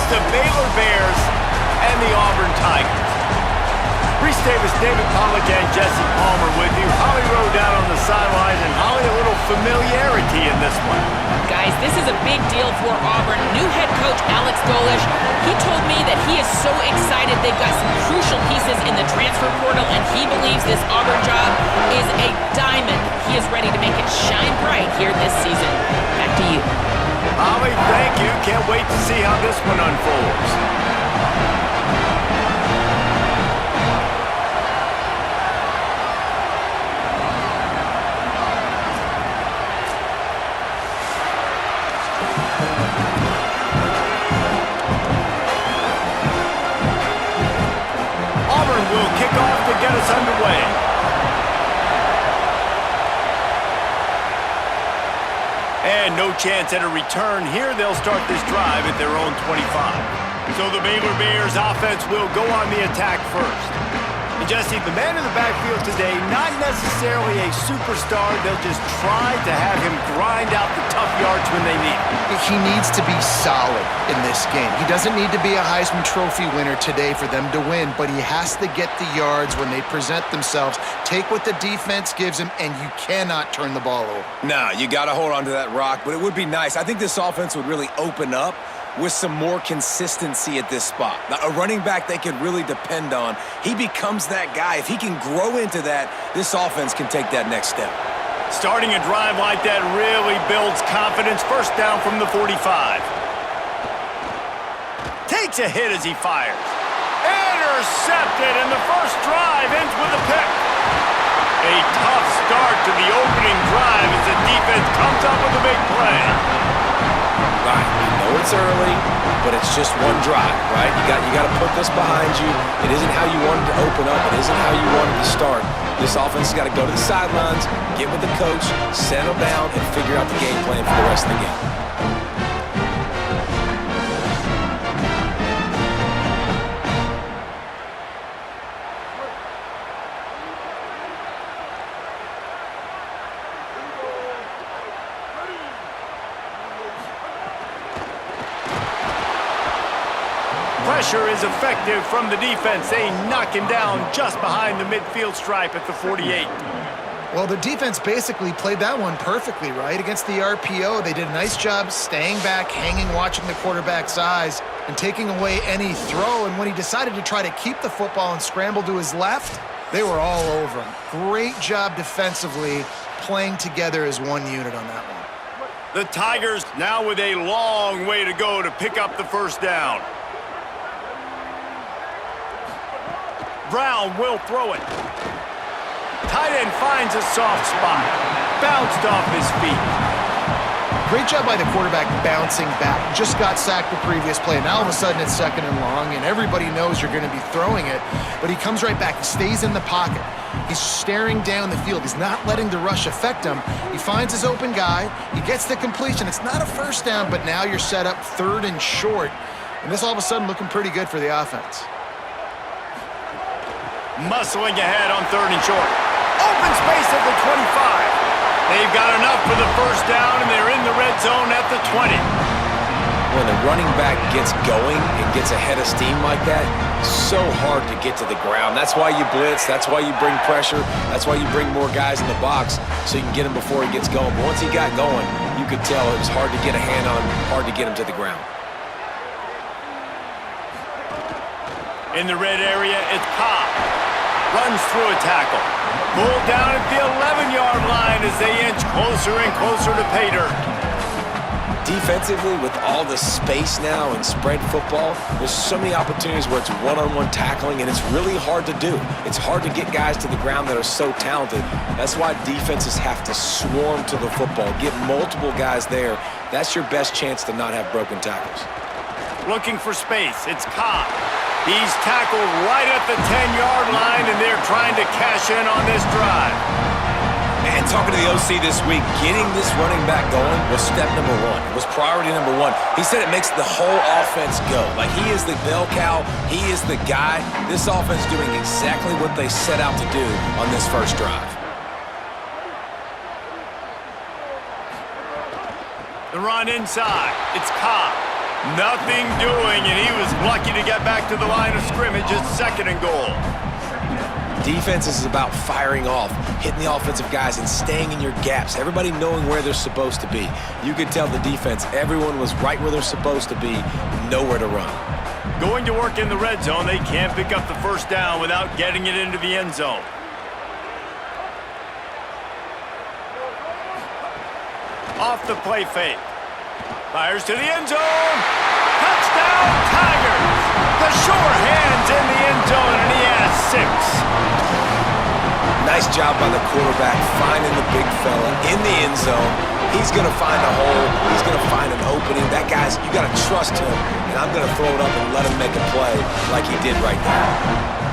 the Baylor Bears and the Auburn Tigers. Reese Davis, David Pollack, and Jesse Palmer with you. Holly Rowe down on the sidelines, and Holly, a little familiarity in this one. Guys, this is a big deal for Auburn. New head coach Alex Golish, he told me that he is so excited they've got some crucial pieces in the transfer portal, and he believes this Auburn job is a diamond. He is ready to make it shine bright here this season. Back to you. Holly, thank you. Can't wait to see how this one unfolds. Will kick off to get us underway. And no chance at a return here. They'll start this drive at their own 25. So the Baylor Bears offense will go on the attack first. And Jesse, the man in the backfield today, not necessarily a superstar. They'll just try to have him grind out the tough yards when they need it. He needs to be solid in this game. He doesn't need to be a Heisman Trophy winner today for them to win, but he has to get the yards when they present themselves. Take what the defense gives him, and you cannot turn the ball over. No, you got to hold on to that rock, but it would be nice. I think this offense would really open up with some more consistency at this spot. Now, a running back they can really depend on. He becomes that guy. If he can grow into that, this offense can take that next step. Starting a drive like that really builds confidence. First down from the 45. Takes a hit as he fires. Intercepted, and the first drive ends with a pick. A tough start to the opening drive as the defense comes up with a big play. All right, we know it's early, but it's just one drive, right? You got to put this behind you. It isn't how you wanted to open up. It isn't how you wanted to start. This offense has got to go to the sidelines, get with the coach, settle down, and figure out the game plan for the rest of the game. Pressure is effective from the defense. They knock him down just behind the midfield stripe at the 48. Well, the defense basically played that one perfectly, right? Against the RPO, they did a nice job staying back, hanging, watching the quarterback's eyes, and taking away any throw. And when he decided to try to keep the football and scramble to his left, they were all over him. Great job defensively, playing together as one unit on that one. The Tigers now with a long way to go to pick up the first down. Brown will throw it. Tight end finds a soft spot. Bounced off his feet. Great job by the quarterback bouncing back. Just got sacked the previous play. Now all of a sudden it's 2nd and long, and everybody knows you're going to be throwing it. But he comes right back. He stays in the pocket. He's staring down the field. He's not letting the rush affect him. He finds his open guy. He gets the completion. It's not a first down, but now you're set up 3rd and short. And this all of a sudden looking pretty good for the offense. Muscling ahead on 3rd and short. Open space at the 25. They've got enough for the first down, and they're in the red zone at the 20. When the running back gets going and gets ahead of steam like that, so hard to get to the ground. That's why you blitz. That's why you bring pressure. That's why you bring more guys in the box so you can get him before he gets going. But once he got going, you could tell it was hard to get a hand on him, hard to get him to the ground. In the red area, it's Cobb. Runs through a tackle. Pulled down at the 11-yard line as they inch closer and closer to pay dirt. Defensively, with all the space now and spread football, there's so many opportunities where it's one-on-one tackling, and it's really hard to do. It's hard to get guys to the ground that are so talented. That's why defenses have to swarm to the football, get multiple guys there. That's your best chance to not have broken tackles. Looking for space, it's Cobb. He's tackled right at the 10-yard line, and they're trying to cash in on this drive. And talking to the OC this week, getting this running back going was step number 1. It was priority number 1. He said it makes the whole offense go. Like, he is the bell cow. He is the guy. This offense doing exactly what they set out to do on this first drive. The run inside. It's Cobb. Nothing doing, and he was lucky to get back to the line of scrimmage at 2nd and goal. Defense is about firing off, hitting the offensive guys, and staying in your gaps. Everybody knowing where they're supposed to be. You could tell the defense, everyone was right where they're supposed to be, nowhere to run. Going to work in the red zone, they can't pick up the first down without getting it into the end zone. Off the play fake. Fires to the end zone. Touchdown, Tigers! The sure hands in the end zone, and he has 6. Nice job by the quarterback finding the big fella in the end zone. He's going to find a hole. He's going to find an opening. That guy's, you got to trust him, and I'm going to throw it up and let him make a play like he did right now.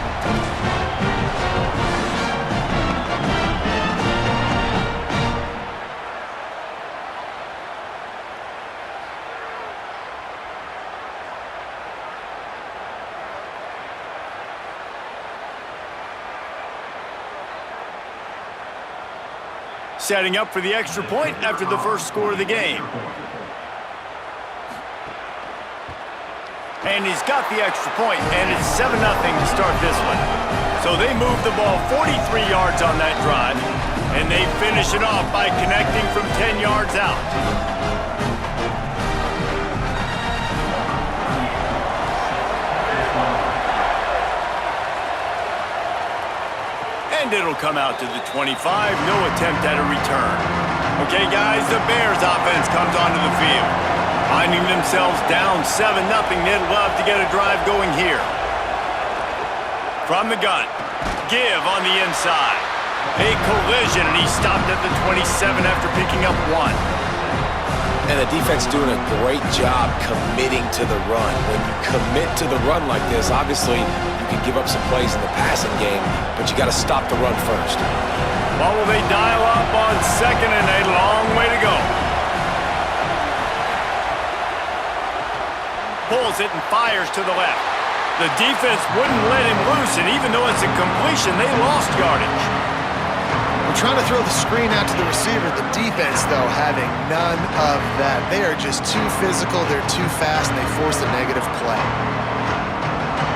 Setting up for the extra point after the first score of the game. And he's got the extra point, and it's 7-0 to start this one. So they move the ball 43 yards on that drive, and they finish it off by connecting from 10 yards out. And it'll come out to the 25. No attempt at a return. Okay, guys, the Bears offense comes onto the field. Finding themselves down 7-0, they'd love to get a drive going here. From the gun, give on the inside. A collision, and he stopped at the 27 after picking up 1. And the defense doing a great job committing to the run. When you commit to the run like this, obviously you can give up some plays in the passing game, but you got to stop the run first. Well, will they dial up on 2nd and a long way to go? Pulls it and fires to the left. The defense wouldn't let him loose, and even though it's a completion, they lost yardage. We're trying to throw the screen out to the receiver. The defense, though, having none of that. They are just too physical, they're too fast, and they force a negative play.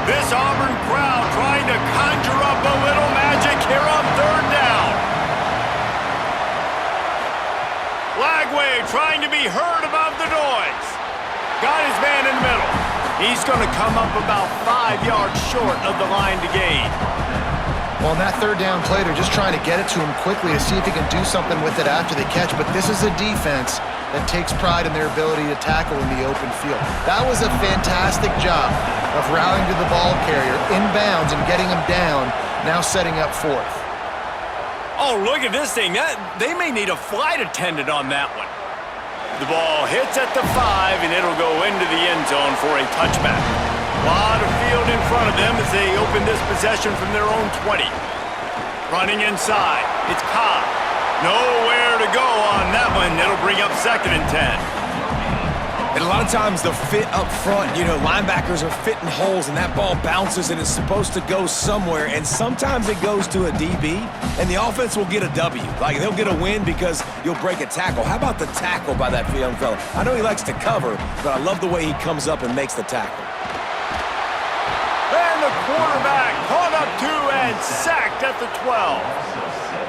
This Auburn crowd trying to conjure up a little magic here on 3rd down. Lagway trying to be heard above the noise. Got his man in the middle. He's going to come up about 5 yards short of the line to gain. Well, on that 3rd down play, they're just trying to get it to him quickly to see if he can do something with it after the catch. But this is a defense that takes pride in their ability to tackle in the open field. That was a fantastic job of rallying to the ball carrier, inbounds, and getting him down, now setting up 4th. Oh, look at this thing. They may need a flight attendant on that one. The ball hits at the 5, and it'll go into the end zone for a touchback. A lot of field in front of them as they open this possession from their own 20. Running inside, it's Cobb. Nowhere to go on that one. It'll bring up 2nd and 10. And a lot of times the fit up front, you know, linebackers are fitting holes, and that ball bounces, and it's supposed to go somewhere, and sometimes it goes to a DB, and the offense will get a W. Like, they'll get a win because you'll break a tackle. How about the tackle by that young fella? I know he likes to cover, but I love the way he comes up and makes the tackle. And the quarterback caught up 2 and sacked at the 12.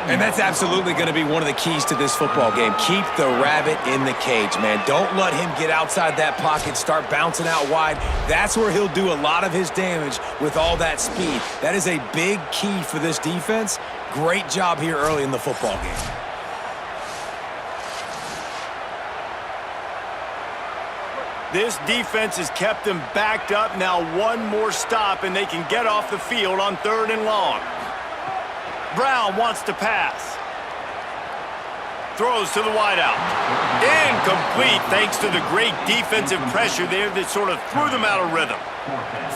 And that's absolutely going to be one of the keys to this football game. Keep the rabbit in the cage, man. Don't let him get outside that pocket, start bouncing out wide. That's where he'll do a lot of his damage with all that speed. That is a big key for this defense. Great job here early in the football game. This defense has kept them backed up. Now 1 more stop, and they can get off the field on 3rd and long. Brown wants to pass. Throws to the wideout. Incomplete thanks to the great defensive pressure there that sort of threw them out of rhythm.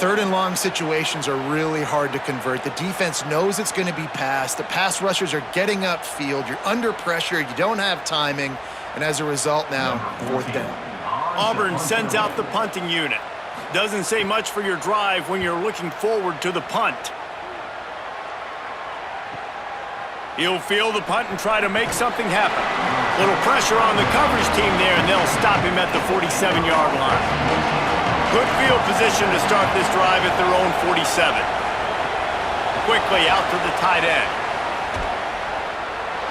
3rd and long situations are really hard to convert. The defense knows it's going to be passed. The pass rushers are getting upfield. You're under pressure. You don't have timing. And as a result now, 4th down. Auburn sends out the punting unit. Doesn't say much for your drive when you're looking forward to the punt. He'll field the punt and try to make something happen. Little pressure on the coverage team there, and they'll stop him at the 47-yard line. Good field position to start this drive at their own 47. Quickly out to the tight end.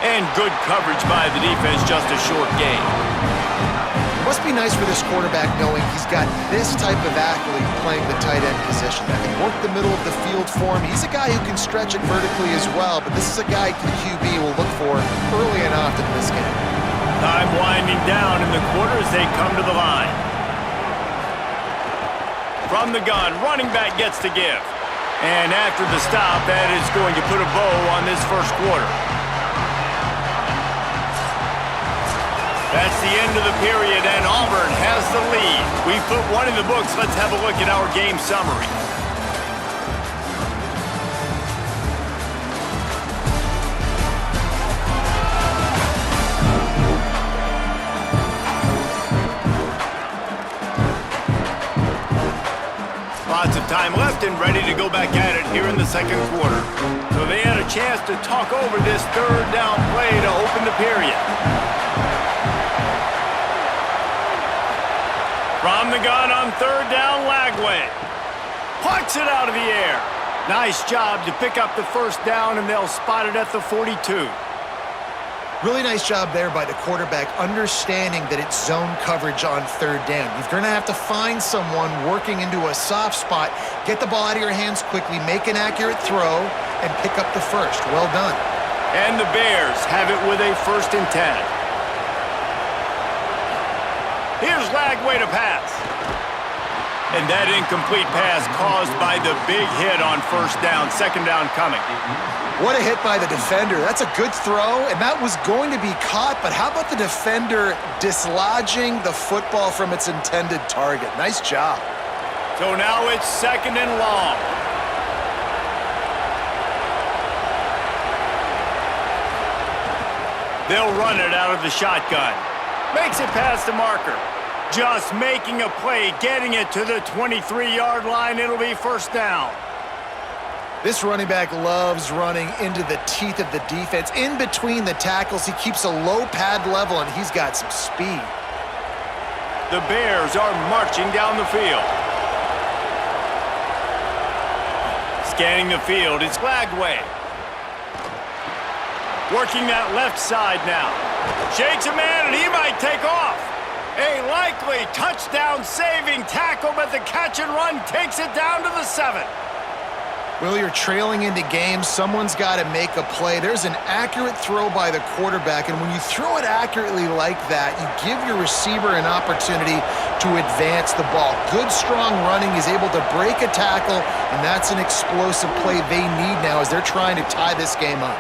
And good coverage by the defense, just a short gain. It must be nice for this quarterback knowing he's got this type of athlete playing the tight end position that can work the middle of the field for him. He's a guy who can stretch it vertically as well, but this is a guy the QB will look for early and often in this game. Time winding down in the quarter as they come to the line. From the gun, running back gets to give. And after the stop, that is going to put a bow on this first quarter. That's the end of the period, and Auburn has the lead. We've put one in the books. Let's have a look at our game summary. Lots of time left and ready to go back at it here in the second quarter. So they had a chance to talk over this third down play to open the period. From the gun on third down, Lagway. Plucks it out of the air. Nice job to pick up the first down, and they'll spot it at the 42. Really nice job there by the quarterback, understanding that it's zone coverage on third down. You're going to have to find someone working into a soft spot, get the ball out of your hands quickly, make an accurate throw, and pick up the first. Well done. And the Bears have it with a 1st and 10. Here's Lagway to pass. And that incomplete pass caused by the big hit on first down, second down coming. What a hit by the defender. That's a good throw, and that was going to be caught, but how about the defender dislodging the football from its intended target? Nice job. So now it's 2nd and long. They'll run it out of the shotgun. Makes it past the marker. Just making a play, getting it to the 23-yard line. It'll be first down. This running back loves running into the teeth of the defense. In between the tackles, he keeps a low pad level, and he's got some speed. The Bears are marching down the field. Scanning the field, it's Lagway. Working that left side now. Shakes a man, and he might take off. A likely touchdown-saving tackle, but the catch and run takes it down to the 7. Well, you're trailing into games. Someone's got to make a play. There's an accurate throw by the quarterback, and when you throw it accurately like that, you give your receiver an opportunity to advance the ball. Good, strong running is able to break a tackle, and that's an explosive play they need now as they're trying to tie this game up.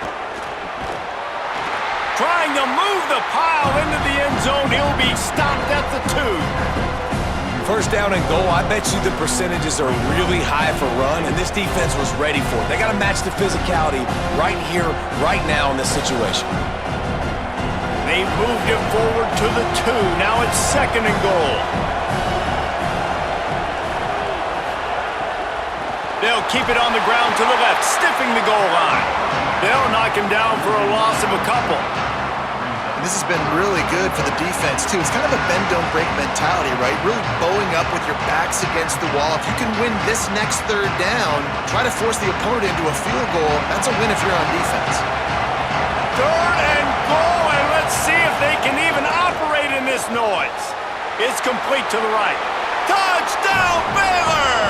Trying to move the pile into the end zone. He'll be stopped at the 2. First down and goal, I bet you the percentages are really high for run, and this defense was ready for it. They got to match the physicality right here, right now in this situation. They've moved him forward to the 2. Now it's 2nd and goal. They'll keep it on the ground to the left, stiffing the goal line. They'll knock him down for a loss of a couple. This has been really good for the defense, too. It's kind of a bend-don't-break mentality, right? Really bowing up with your backs against the wall. If you can win this next third down, try to force the opponent into a field goal. That's a win if you're on defense. 3rd and goal, and let's see if they can even operate in this noise. It's complete to the right. Touchdown, Baylor!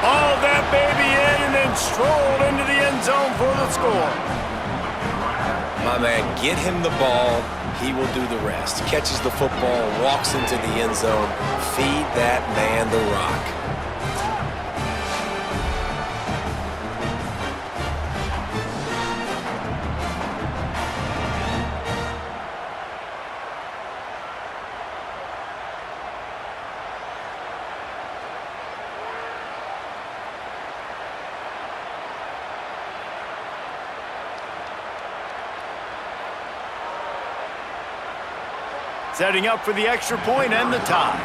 Hauled that baby in and then strolled into the end zone for the score. My man, get him the ball. He will do the rest. Catches the football, walks into the end zone. Feed that man the rock. Setting up for the extra point and the tie.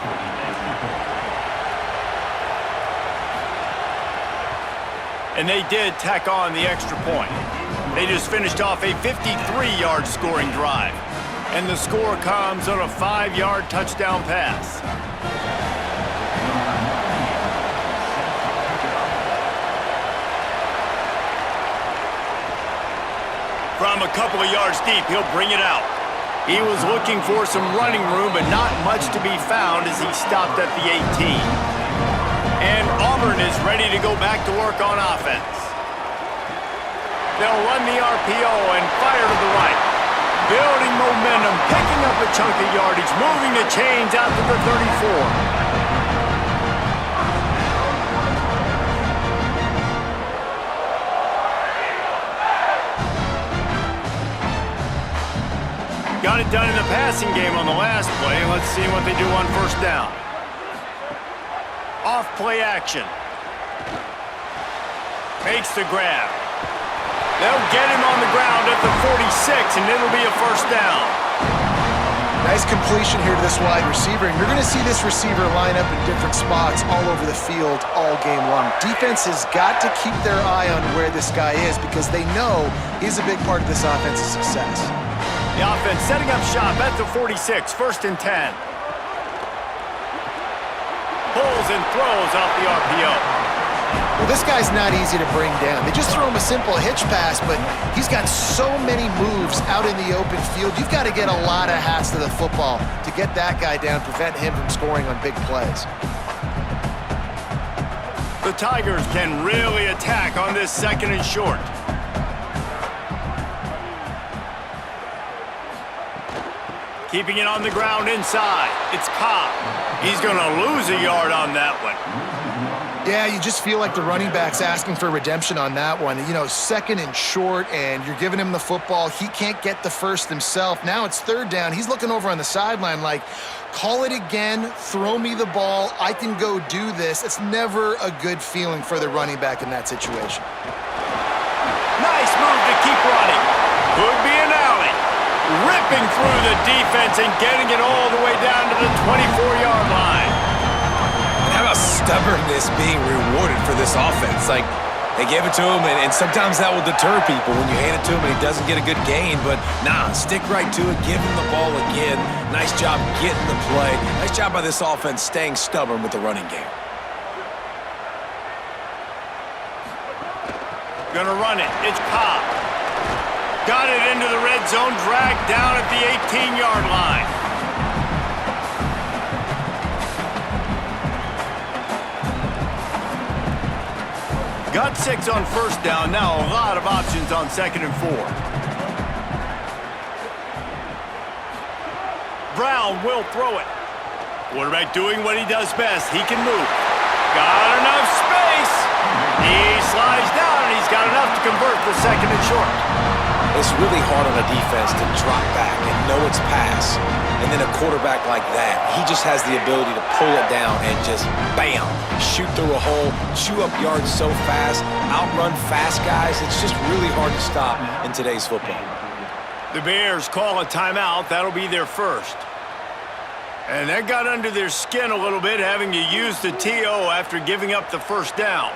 And they did tack on the extra point. They just finished off a 53-yard scoring drive. And the score comes on a 5-yard touchdown pass. From a couple of yards deep, he'll bring it out. He was looking for some running room, but not much to be found as he stopped at the 18. And Auburn is ready to go back to work on offense. They'll run the RPO and fire to the right. Building momentum, picking up a chunk of yardage, moving the chains out to the 34. Got it done in the passing game on the last play. Let's see what they do on first down. Off play action. Makes the grab. They'll get him on the ground at the 46, and it'll be a first down. Nice completion here to this wide receiver, and you're going to see this receiver line up in different spots all over the field all game long. Defense has got to keep their eye on where this guy is because they know he's a big part of this offense's success. The offense setting up shop at the 46, first and 10. Pulls and throws off the RPO. Well, this guy's not easy to bring down. They just throw him a simple hitch pass, but he's got so many moves out in the open field. You've got to get a lot of hats to the football to get that guy down, prevent him from scoring on big plays. The Tigers can really attack on this second and short. Keeping it on the ground inside. It's Cobb. He's going to lose a yard on that one. Yeah, you just feel like the running back's asking for redemption on that one. You know, second and short, and you're giving him the football. He can't get the first himself. Now it's third down. He's looking over on the sideline like, call it again, throw me the ball, I can go do this. It's never a good feeling for the running back in that situation. Nice move to keep running. Could be an alley. Ripping through the defense and getting it all the way down to the 24-yard line. How about stubbornness being rewarded for this offense? Like, they gave it to him, and sometimes that will deter people when you hand it to him and he doesn't get a good gain. But, nah, stick right to it. Give him the ball again. Nice job getting the play. Nice job by this offense staying stubborn with the running game. Gonna run it. It's Cobb. Got it into the red zone, dragged down at the 18-yard line. Got 6 on first down. Now a lot of options on second and 4. Brown will throw it. Quarterback doing what he does best. He can move. Got enough space. He slides down, and he's got enough to convert the second and short. It's really hard on a defense to drop back and know it's pass. And then a quarterback like that, he just has the ability to pull it down and just, bam, shoot through a hole, chew up yards so fast, outrun fast guys. It's just really hard to stop in today's football. The Bears call a timeout. That'll be their first. And that got under their skin a little bit, having to use the TO after giving up the first down.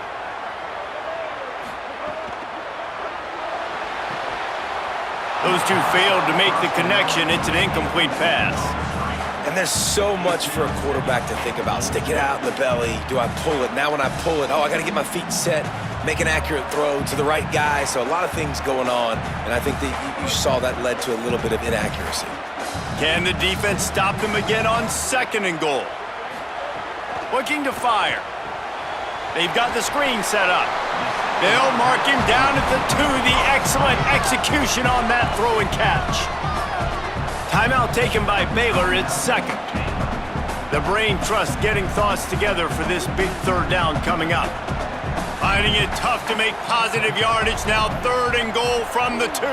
Those two failed to make the connection. It's an incomplete pass. And there's so much for a quarterback to think about. Stick it out in the belly. Do I pull it? Now when I pull it, I got to get my feet set, make an accurate throw to the right guy. So a lot of things going on, and I think that you saw that led to a little bit of inaccuracy. Can the defense stop them again on second and goal? Looking to fire. They've got the screen set up. They'll mark him down at the 2. The excellent execution on that throw and catch. Timeout taken by Baylor. It's second. The brain trust getting thoughts together for this big third down coming up. Finding it tough to make positive yardage. Now third and goal from the 2.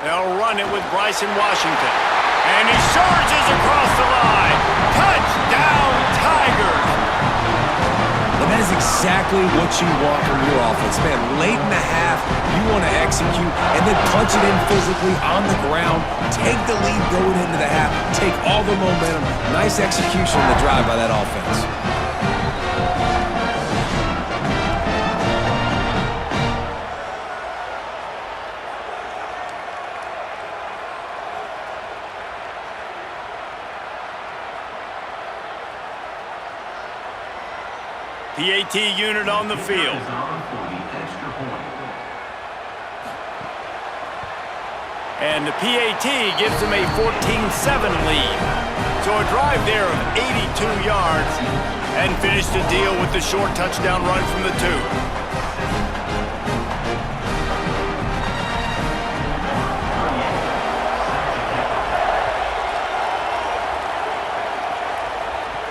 They'll run it with Bryson Washington. And he surges across the line. Touchdown, Tigers! And that is exactly what you want from your offense, man. Late in the half, you want to execute and then punch it in physically on the ground. Take the lead going into the half. Take all the momentum. Nice execution on the drive by that offense. PAT unit on the field. And the PAT gives them a 14-7 lead. So a drive there of 82 yards and finish the deal with the short touchdown run from the 2.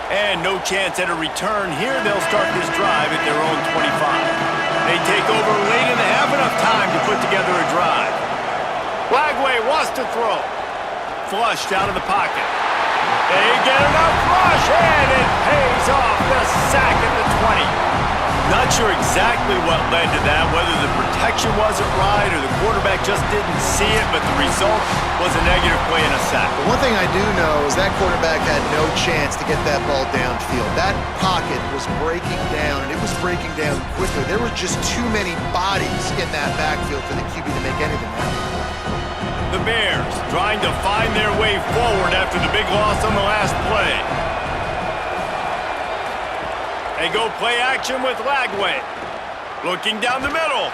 And no chance at a return here. They'll start this drive at their own 25. They take over late in the half, enough time to put together a drive. Lagway wants to throw. Flushed out of the pocket. They get enough rush, and it pays off. The sack at the 20. Not sure exactly what led to that, whether the protection wasn't right or the quarterback just didn't see it, but the result was a negative play and a sack. The one thing I do know is that quarterback had no chance to get that ball downfield. That pocket was breaking down, and it was breaking down quickly. There were just too many bodies in that backfield for the QB to make anything happen. The Bears trying to find their way forward after the big loss on the last play. They go play action with Lagway. Looking down the middle.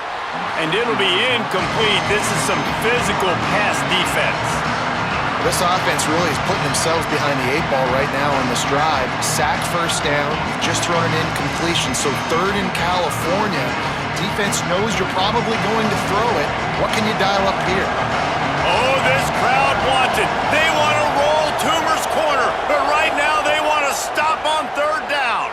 And it'll be incomplete. This is some physical pass defense. This offense really is putting themselves behind the 8 ball right now on this drive. Sacked first down, just thrown an incompletion. So 3rd in California. Defense knows you're probably going to throw it. What can you dial up here? Oh, this crowd wants it. They want to roll Toomer's corner. But right now they want to stop on 3rd down.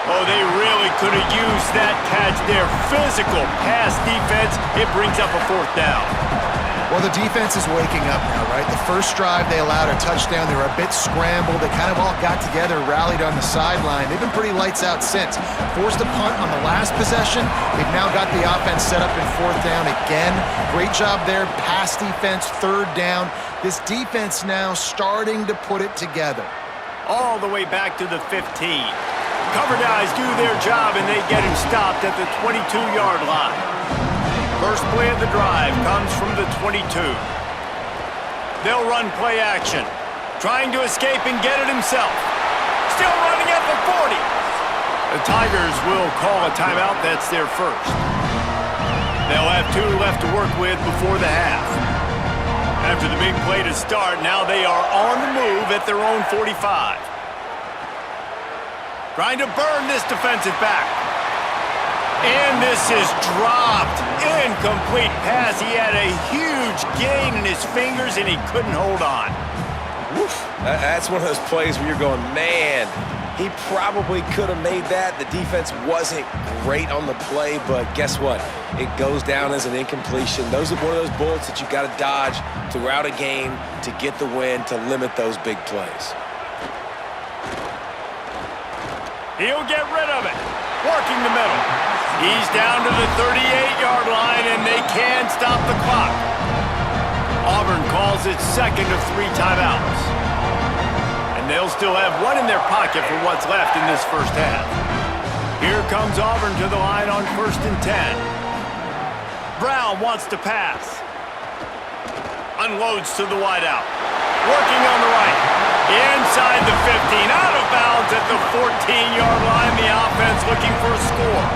Oh, they really could have used that catch there. Physical pass defense. It brings up a 4th down. Well, the defense is waking up now, right? The first drive, they allowed a touchdown. They were a bit scrambled. They kind of all got together, rallied on the sideline. They've been pretty lights out since. Forced a punt on the last possession. They've now got the offense set up in 4th down again. Great job there. Pass defense, 3rd down. This defense now starting to put it together. All the way back to the 15. Cover guys do their job, and they get him stopped at the 22-yard line. First play of the drive comes from the 22. They'll run play action. Trying to escape and get it himself. Still running at the 40. The Tigers will call a timeout. That's their first. They'll have 2 left to work with before the half. After the big play to start, now they are on the move at their own 45. Trying to burn this defensive back. And this is dropped. Incomplete pass. He had a huge gain in his fingers, and he couldn't hold on. Woof. That's one of those plays where you're going, man, he probably could have made that. The defense wasn't great on the play, but guess what? It goes down as an incompletion. Those are one of those bullets that you got to dodge throughout a game to get the win, to limit those big plays. He'll get rid of it. Working the middle. He's down to the 38-yard line, and they can stop the clock. Auburn calls it 2nd of 3 timeouts. And they'll still have 1 in their pocket for what's left in this first half. Here comes Auburn to the line on 1st and 10. Brown wants to pass. Unloads to the wideout. Working on the right. Inside the 15, out of bounds at the 14-yard line. The offense looking for a score.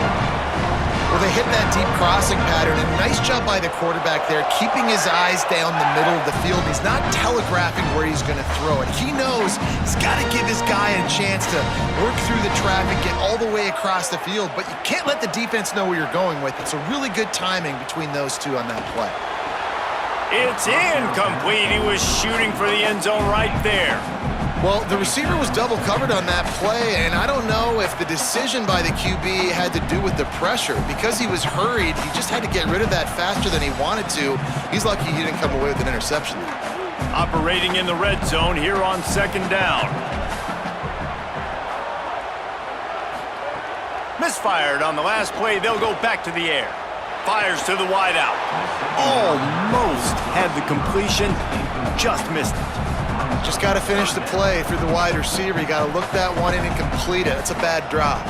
Well, they hit that deep crossing pattern, and nice job by the quarterback there, keeping his eyes down the middle of the field. He's not telegraphing where he's going to throw it. He knows he's got to give his guy a chance to work through the traffic, get all the way across the field, but you can't let the defense know where you're going with it. So really good timing between those two on that play. It's incomplete. He was shooting for the end zone right there. Well, the receiver was double covered on that play, and I don't know if the decision by the QB had to do with the pressure. Because he was hurried, he just had to get rid of that faster than he wanted to. He's lucky he didn't come away with an interception. Operating in the red zone here on 2nd down. Misfired on the last play. They'll go back to the air. Fires to the wideout. Almost had the completion. Just missed it. Just got to finish the play through the wide receiver. You got to look that one in and complete it. That's a bad drop.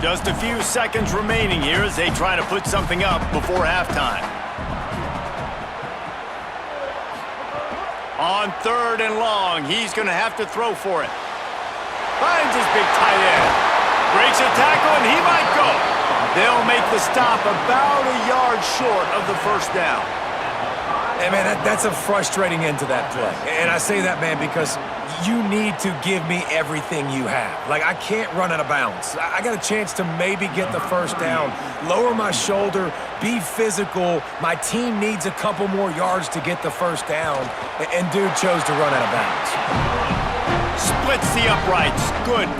Just a few seconds remaining here as they try to put something up before halftime. On 3rd and long, he's going to have to throw for it. Finds his big tight end. Breaks a tackle, and he might go. They'll make the stop about a yard short of the first down. Hey, man, that's a frustrating end to that play. And I say that, man, because you need to give me everything you have. Like, I can't run out of bounds. I got a chance to maybe get the first down, lower my shoulder, be physical. My team needs a couple more yards to get the first down, and dude chose to run out of bounds. Splits the uprights. Good.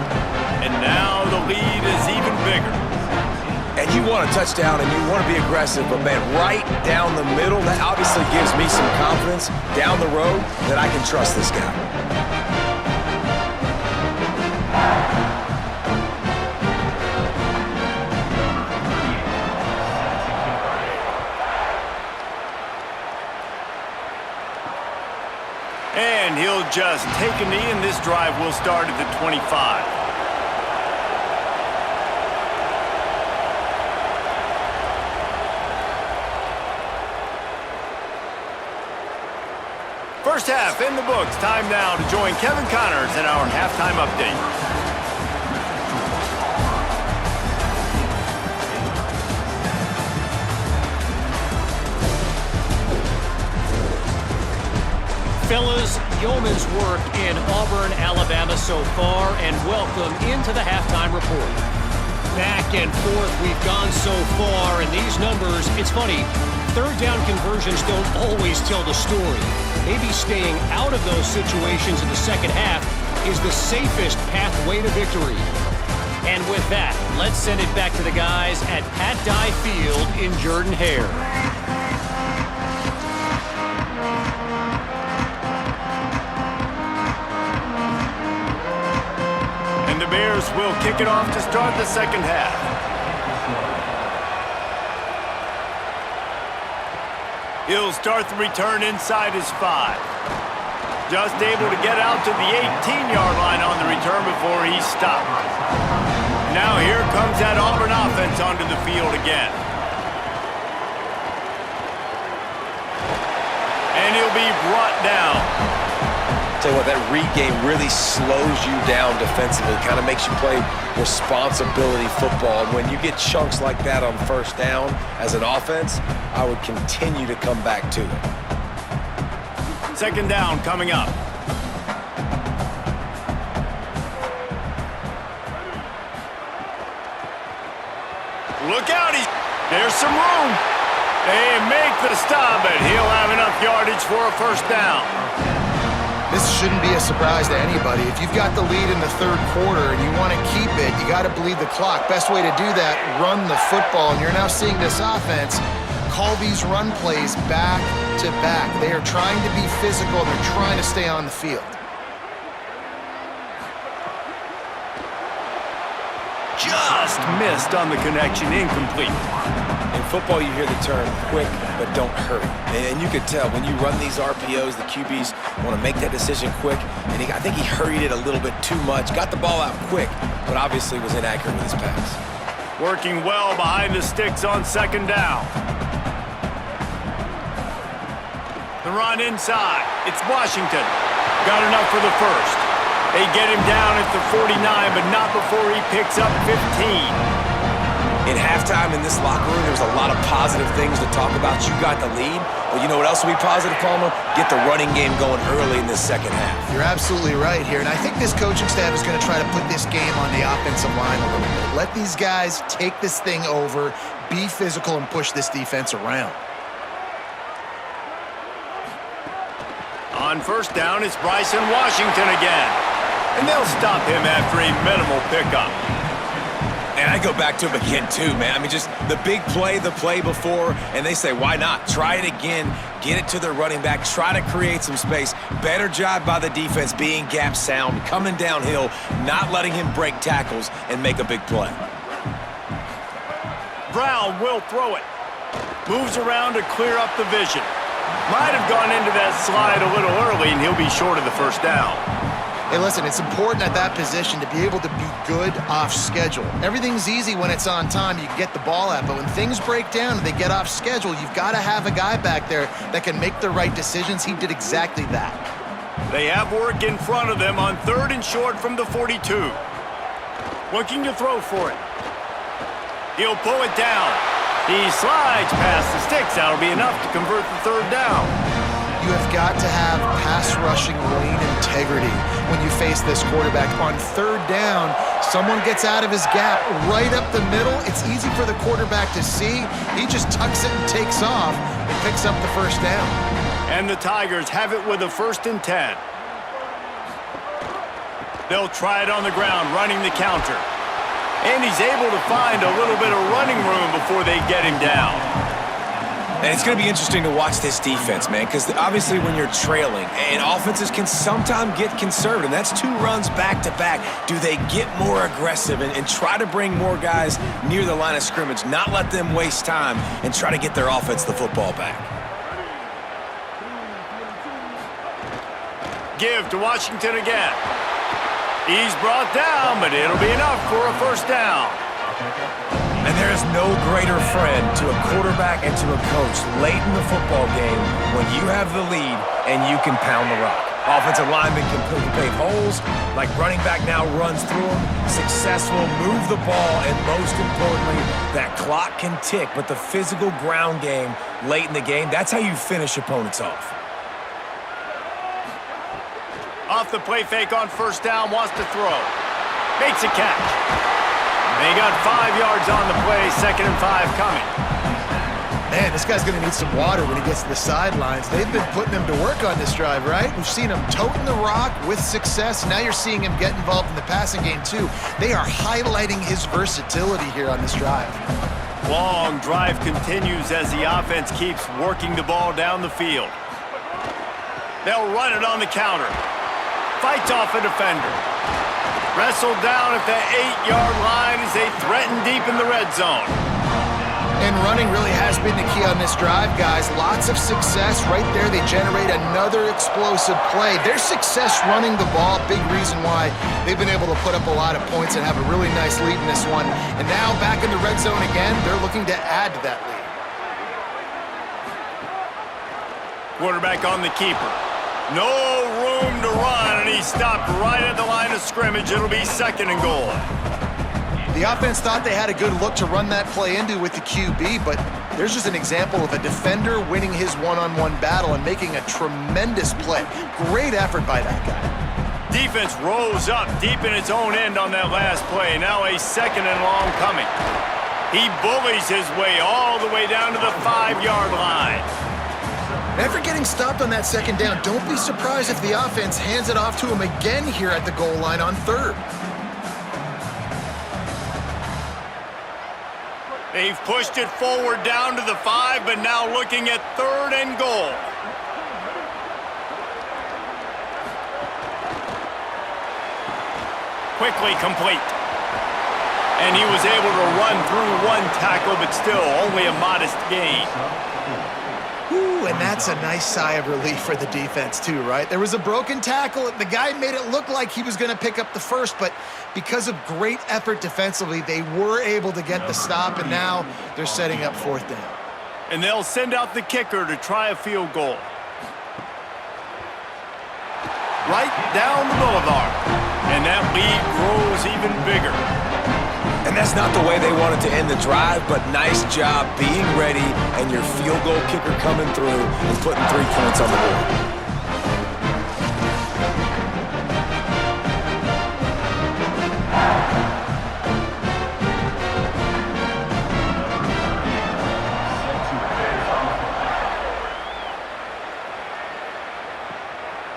And now the lead is even bigger. And you want a touchdown and you want to be aggressive, but, man, right down the middle, that obviously gives me some confidence down the road that I can trust this guy. And he'll just take a knee, and this drive will start at the 25. First half in the books. Time now to join Kevin Connors in our halftime update. Fellas, yeoman's work in Auburn, Alabama so far, and welcome into the halftime report. Back and forth we've gone so far, and these numbers, it's funny, third down conversions don't always tell the story. Maybe staying out of those situations in the second half is the safest pathway to victory. And with that, let's send it back to the guys at Pat Dye Field in Jordan-Hare. And the Bears will kick it off to start the second half. He'll start the return inside his 5. Just able to get out to the 18-yard line on the return before he's stopped. Now here comes that Auburn offense onto the field again. And he'll be brought down. Tell you what, that read game really slows you down defensively, kind of makes you play responsibility football. And when you get chunks like that on first down as an offense, I would continue to come back to it. Second down coming up. Look out, there's some room. They make the stop, and he'll have enough yardage for a first down. This shouldn't be a surprise to anybody. If you've got the lead in the third quarter and you want to keep it, you got to bleed the clock. Best way to do that, run the football. And you're now seeing this offense call these run plays back to back. They are trying to be physical, and they're trying to stay on the field. Just missed on the connection, incomplete. In football, you hear the term quick, but don't hurry. And you can tell when you run these RPOs, the QBs want to make that decision quick. And I think he hurried it a little bit too much. Got the ball out quick, but obviously was inaccurate with his pass. Working well behind the sticks on second down. The run inside. It's Washington. Got enough for the first. They get him down at the 49, but not before he picks up 15. In halftime in this locker room, there was a lot of positive things to talk about. You got the lead. Well, you know what else will be positive, Palmer? Get the running game going early in this second half. You're absolutely right here, and I think this coaching staff is going to try to put this game on the offensive line a little bit. Let these guys take this thing over, be physical, and push this defense around. On first down, it's Bryson Washington again. And they'll stop him after a minimal pickup. And I go back to him again, too, man. I mean, just the big play, the play before, and they say, why not? Try it again, get it to their running back, try to create some space. Better job by the defense being gap sound, coming downhill, not letting him break tackles and make a big play. Brown will throw it. Moves around to clear up the vision. Might have gone into that slide a little early, and he'll be short of the first down. Hey, listen, it's important at that position to be able to be good off schedule. Everything's easy when it's on time. You can get the ball out, but when things break down and they get off schedule, you've got to have a guy back there that can make the right decisions. He did exactly that. They have work in front of them on 3rd and short from the 42. Looking to throw for it. He'll pull it down. He slides past the sticks. That'll be enough to convert the 3rd down. You have got to have pass rushing lane integrity when you face this quarterback. On 3rd down, someone gets out of his gap right up the middle. It's easy for the quarterback to see. He just tucks it and takes off and picks up the 1st down. And the Tigers have it with a 1st and 10. They'll try it on the ground, running the counter. And he's able to find a little bit of running room before they get him down. And it's going to be interesting to watch this defense, man, because obviously when you're trailing, and offenses can sometimes get conservative. That's 2 runs back-to-back. Do they get more aggressive and try to bring more guys near the line of scrimmage, not let them waste time, and try to get their offense the football back? Give to Washington again. He's brought down, but it'll be enough for a 1st down. And there is no greater friend to a quarterback and to a coach late in the football game when you have the lead and you can pound the rock. Offensive linemen can pave holes, like running back now runs through them. Successful, move the ball, and most importantly, that clock can tick. But the physical ground game late in the game, that's how you finish opponents off. Off the play fake on 1st down, wants to throw. Makes a catch. And he got 5 yards on the play, 2nd and 5 coming. Man, this guy's going to need some water when he gets to the sidelines. They've been putting him to work on this drive, right? We've seen him toting the rock with success. Now you're seeing him get involved in the passing game, too. They are highlighting his versatility here on this drive. Long drive continues as the offense keeps working the ball down the field. They'll run it on the counter. Fights off a defender. Wrestled down at the 8-yard line as they threaten deep in the red zone. And running really has been the key on this drive, guys. Lots of success right there. They generate another explosive play. Their success running the ball, big reason why they've been able to put up a lot of points and have a really nice lead in this one. And now back in the red zone again, they're looking to add to that lead. Quarterback on the keeper. No room to run, and he stopped right at the line of scrimmage. It'll be 2nd and goal. The offense thought they had a good look to run that play into with the QB, but there's just an example of a defender winning his one-on-one battle and making a tremendous play. Great effort by that guy. Defense rose up deep in its own end on that last play. Now a 2nd and long coming. He bullies his way all the way down to the 5-yard line. After getting stopped on that 2nd down, don't be surprised if the offense hands it off to him again here at the goal line on 3rd. They've pushed it forward down to the 5, but now looking at 3rd and goal. Quickly complete. And he was able to run through 1 tackle, but still only a modest gain. Ooh, and that's a nice sigh of relief for the defense too, right? There was a broken tackle. The guy made it look like he was going to pick up the 1st, but because of great effort defensively, they were able to get the stop, and now they're setting up 4th down. And they'll send out the kicker to try a field goal. Right down the boulevard. And that lead grows even bigger. And that's not the way they wanted to end the drive, but nice job being ready and your field goal kicker coming through and putting 3 points on the board.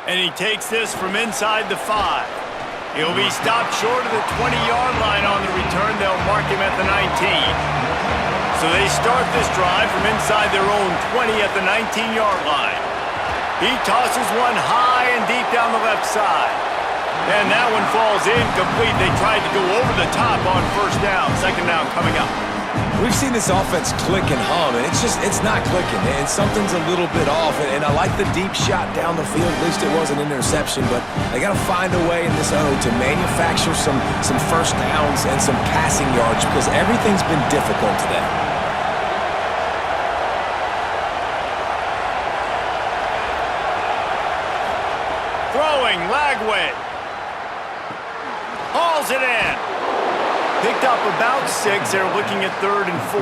And he takes this from inside the 5. He'll be stopped short of the 20-yard line on the return. They'll mark him at the 19. So they start this drive from inside their own 20 at the 19-yard line. He tosses one high and deep down the left side. And that one falls incomplete. They tried to go over the top on 1st down. 2nd down coming up. We've seen this offense click and hum, and it's not clicking, and something's a little bit off. And I like the deep shot down the field. At least it wasn't an interception, but they got to find a way in this O to manufacture some first downs and some passing yards because everything's been difficult today. Throwing, Lagway. Hauls it in. Picked up about 6. They're looking at 3rd and 4.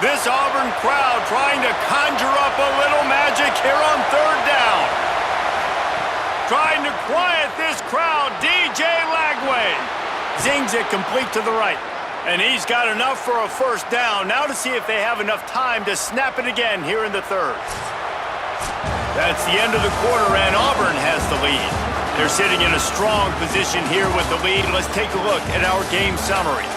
This Auburn crowd trying to conjure up a little magic here on 3rd down. Trying to quiet this crowd, DJ Lagway. Zings it complete to the right. And he's got enough for a first down. Now to see if they have enough time to snap it again here in the 3rd. That's the end of the quarter, and Auburn has the lead. They're sitting in a strong position here with the lead. Let's take a look at our game summary.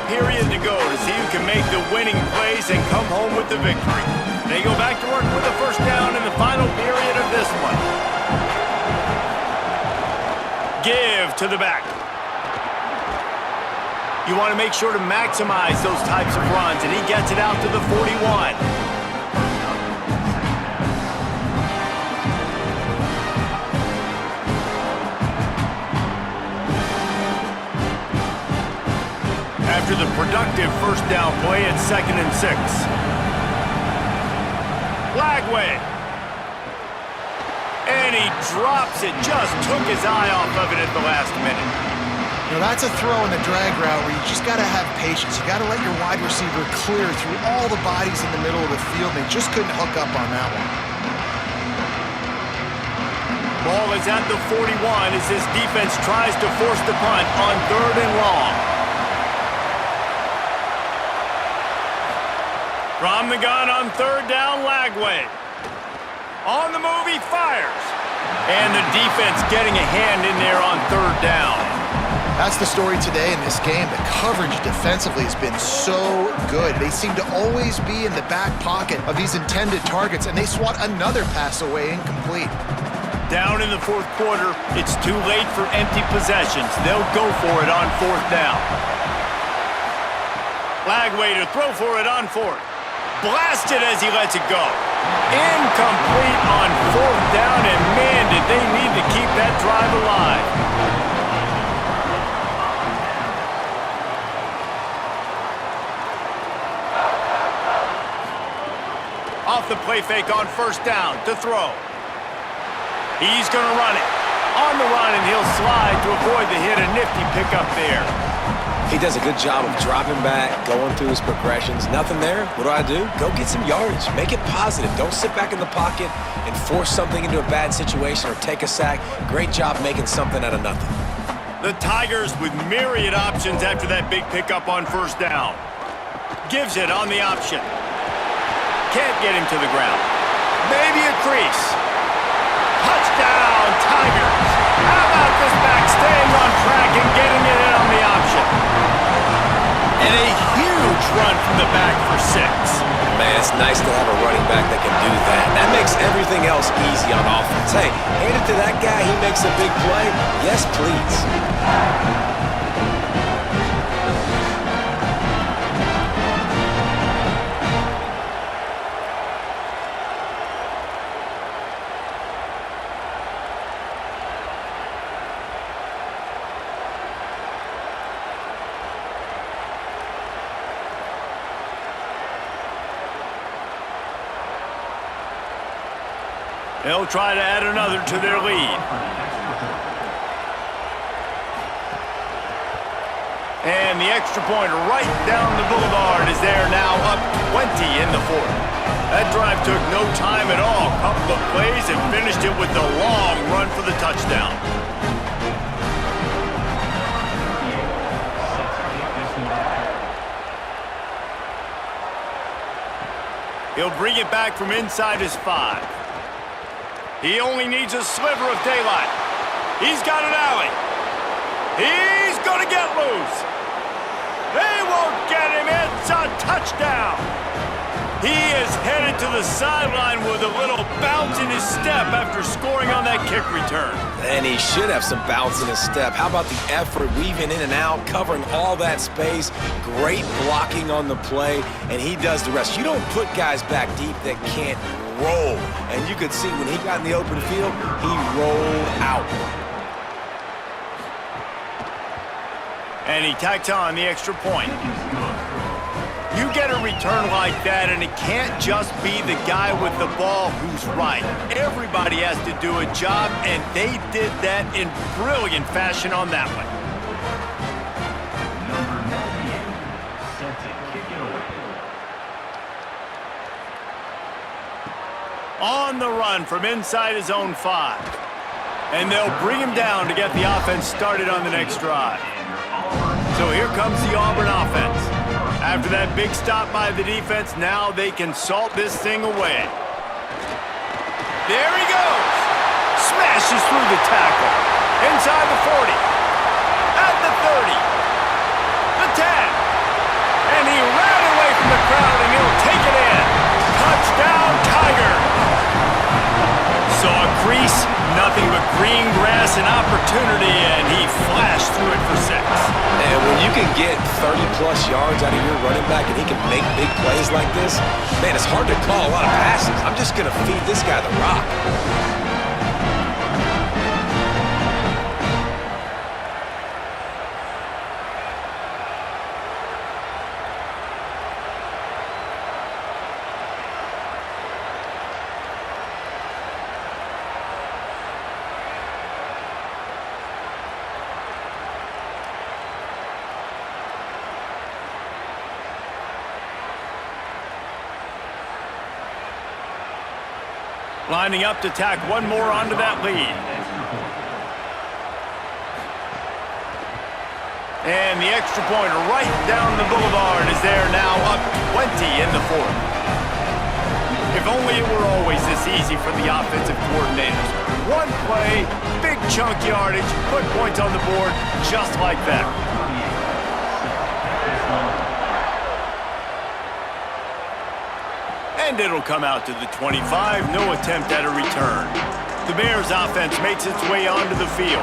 Period to go to see who can make the winning plays and come home with the victory. They go back to work with a first down in the final period of this one. Give to the back. You want to make sure to maximize those types of runs, and he gets it out to the 41. After the productive first down play at 2nd and 6. Lagway. And he drops it. Just took his eye off of it at the last minute. You know, that's a throw in the drag route where you just got to have patience. You got to let your wide receiver clear through all the bodies in the middle of the field. They just couldn't hook up on that one. Ball is at the 41 as this defense tries to force the punt on 3rd and long. From the gun on 3rd down, Lagway. On the move, he fires. And the defense getting a hand in there on 3rd down. That's the story today in this game. The coverage defensively has been so good. They seem to always be in the back pocket of these intended targets, and they swat another pass away incomplete. Down in the 4th quarter, it's too late for empty possessions. They'll go for it on 4th down. Lagway to throw for it on 4th. Blasted as he lets it go. Incomplete on 4th down, and man, did they need to keep that drive alive. Off the play fake on 1st down to throw. He's going to run it. On the run, and he'll slide to avoid the hit. A nifty pickup there. He does a good job of dropping back, going through his progressions. Nothing there. What do? Go get some yardage. Make it positive. Don't sit back in the pocket and force something into a bad situation or take a sack. Great job making something out of nothing. The Tigers with myriad options after that big pickup on 1st down. Gives it on the option. Can't get him to the ground. Maybe a crease. Touchdown, Tigers. How about this back staying on track and getting it in on the option? And a huge run from the back for 6. Man, it's nice to have a running back that can do that. That makes everything else easy on offense. Hey, hand it to that guy. He makes a big play. Yes, please. They'll try to add another to their lead. And the extra point right down the boulevard is there now, up 20 in the 4th. That drive took no time at all. Couple of plays and finished it with the long run for the touchdown. He'll bring it back from inside his 5. He only needs a sliver of daylight. He's got an alley. He's going to get loose. They won't get him. It's a touchdown. He is headed to the sideline with a little bounce in his step after scoring on that kick return. And he should have some bounce in his step. How about the effort, weaving in and out, covering all that space, great blocking on the play, and he does the rest. You don't put guys back deep that can't roll. And you could see when he got in the open field, he rolled out. And he tacks on the extra point. You get a return like that, and it can't just be the guy with the ball who's right. Everybody has to do a job, and they did that in brilliant fashion on that one. On the run from inside his own 5. And they'll bring him down to get the offense started on the next drive. So here comes the Auburn offense. After that big stop by the defense, now they can salt this thing away. There he goes. Smashes through the tackle. Inside the 40. At the 30. The 10. And he ran away from the crowd, and he'll take it in. Touchdown, Tigers. Saw a crease, nothing but green grass and opportunity, and he flashed through it for 6. And when you can get 30-plus yards out of your running back and he can make big plays like this, man, it's hard to call a lot of passes. I'm just going to feed this guy the rock. Lining up to tack one more onto that lead. And the extra pointer right down the boulevard is there now, up 20 in the 4th. If only it were always this easy for the offensive coordinators. One play, big chunk yardage, put points on the board just like that. And it'll come out to the 25, no attempt at a return. The Bears offense makes its way onto the field.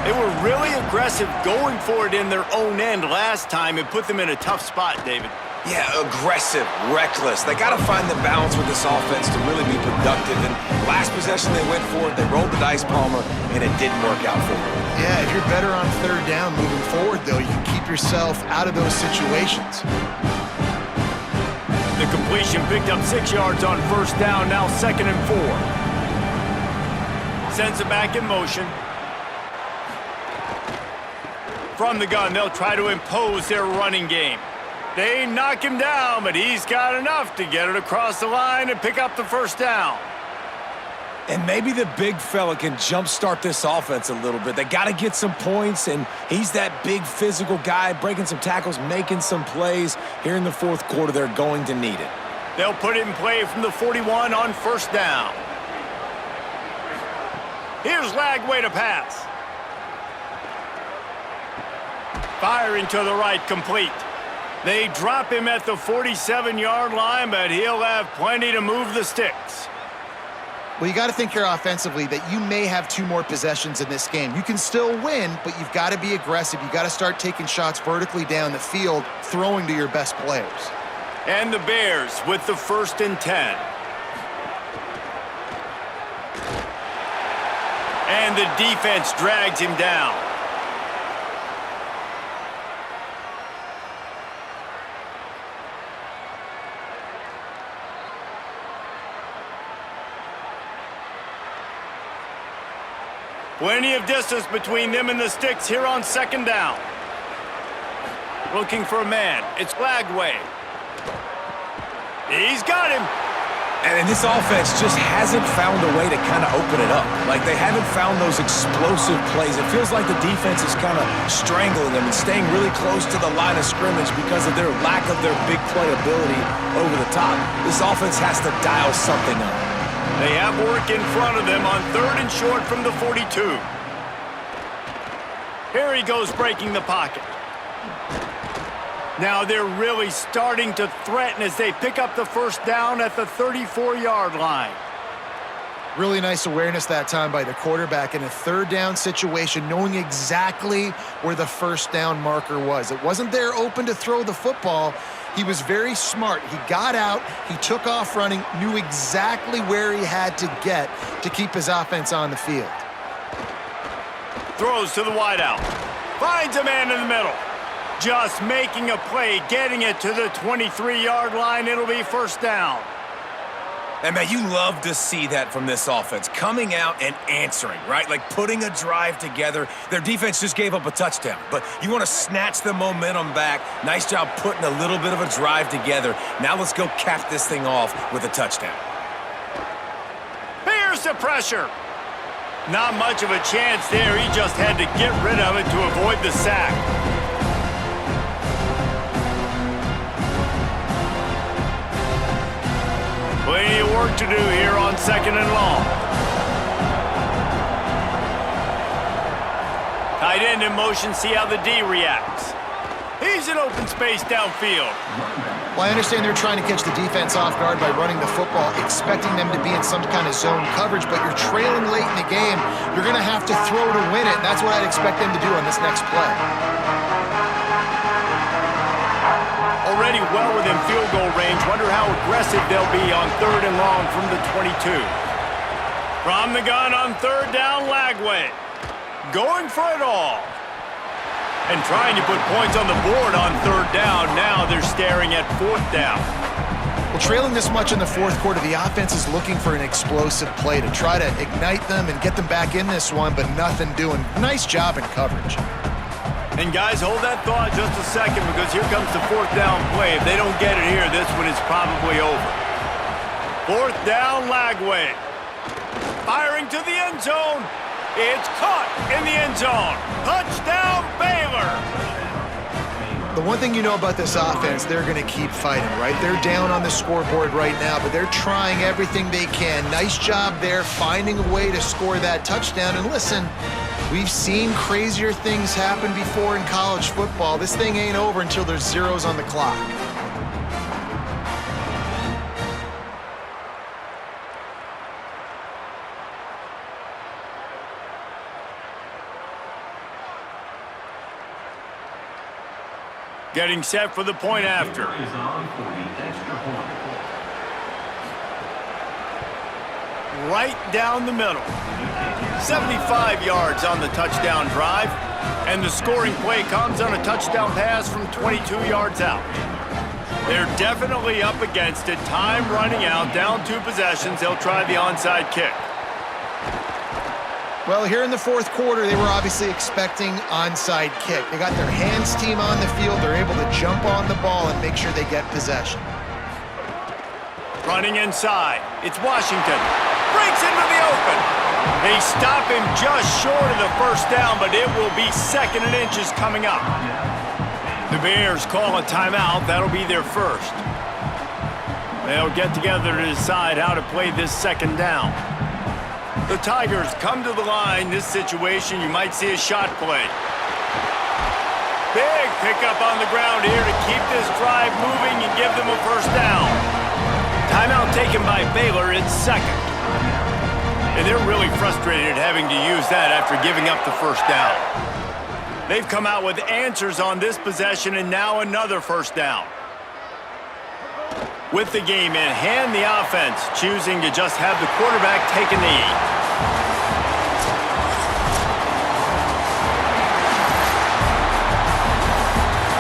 They were really aggressive going for it in their own end last time and put them in a tough spot, David. Yeah, aggressive, reckless. They got to find the balance with this offense to really be productive. And last possession they went for it, they rolled the dice, Palmer, and it didn't work out for them. Yeah, if you're better on 3rd down moving forward, though, you can keep yourself out of those situations. The completion picked up 6 yards on 1st down, now 2nd and 4. Sends it back in motion. From the gun, they'll try to impose their running game. They knock him down, but he's got enough to get it across the line and pick up the 1st down. And maybe the big fella can jumpstart this offense a little bit. They got to get some points, and he's that big physical guy, breaking some tackles, making some plays. Here in the 4th quarter, they're going to need it. They'll put it in play from the 41 on 1st down. Here's Lagway to pass. Firing to the right, complete. They drop him at the 47-yard line, but he'll have plenty to move the sticks. Well, you got to think here offensively that you may have 2 more possessions in this game. You can still win, but you've got to be aggressive. You've got to start taking shots vertically down the field, throwing to your best players. And the Bears with the 1st and 10. And the defense drags him down. Plenty of distance between them and the sticks here on 2nd down. Looking for a man. It's Lagway. He's got him. And this offense just hasn't found a way to kind of open it up. Like, they haven't found those explosive plays. It feels like the defense is kind of strangling them and staying really close to the line of scrimmage because of their lack of their big play ability over the top. This offense has to dial something up. They have work in front of them on 3rd and short from the 42. Here he goes breaking the pocket. Now they're really starting to threaten as they pick up the first down at the 34-yard line. Really nice awareness that time by the quarterback in a 3rd down situation, knowing exactly where the first down marker was. It wasn't there open to throw the football. He was very smart. He got out, he took off running, knew exactly where he had to get to keep his offense on the field. Throws to the wideout. Finds a man in the middle. Just making a play, getting it to the 23-yard line. It'll be first down. And, man, you love to see that from this offense, coming out and answering, right? Like putting a drive together. Their defense just gave up a touchdown, but you want to snatch the momentum back. Nice job putting a little bit of a drive together. Now let's go cap this thing off with a touchdown. Here's the pressure. Not much of a chance there. He just had to get rid of it to avoid the sack. Plenty of work to do here on 2nd and long. Tight end in motion, see how the D reacts. He's in open space downfield. Well, I understand they're trying to catch the defense off guard by running the football, expecting them to be in some kind of zone coverage, but you're trailing late in the game. You're going to have to throw to win it, and that's what I'd expect them to do on this next play. Already well within field goal range. Wonder how aggressive they'll be on 3rd and long from the 22. From the gun on 3rd down, Lagway. Going for it all. And trying to put points on the board on 3rd down. Now they're staring at 4th down. Well, trailing this much in the 4th quarter, the offense is looking for an explosive play to try to ignite them and get them back in this one, but nothing doing. Nice job in coverage. And guys, hold that thought just a second, because here comes the 4th down play. If they don't get it here, this one is probably over. 4th down, Lagway. Firing to the end zone. It's caught in the end zone. Touchdown, Baylor. The one thing you know about this offense, they're going to keep fighting, right? They're down on the scoreboard right now, but they're trying everything they can. Nice job there, finding a way to score that touchdown. And listen, we've seen crazier things happen before in college football. This thing ain't over until there's zeros on the clock. Getting set for the point after. Right down the middle. 75 yards on the touchdown drive. And the scoring play comes on a touchdown pass from 22 yards out. They're definitely up against it. Time running out. Down 2 possessions. They'll try the onside kick. Well, here in the 4th quarter, they were obviously expecting onside kick. They got their hands team on the field. They're able to jump on the ball and make sure they get possession. Running inside. It's Washington. Breaks into the open. They stop him just short of the first down, but it will be 2nd and inches coming up. The Bears call a timeout. That'll be their first. They'll get together to decide how to play this 2nd down. The Tigers come to the line. This situation, you might see a shot play. Big pickup on the ground here to keep this drive moving and give them a first down. Timeout taken by Baylor. It's 2nd. And they're really frustrated having to use that after giving up the first down. They've come out with answers on this possession, and now another first down. With the game in hand, the offense choosing to just have the quarterback take a knee.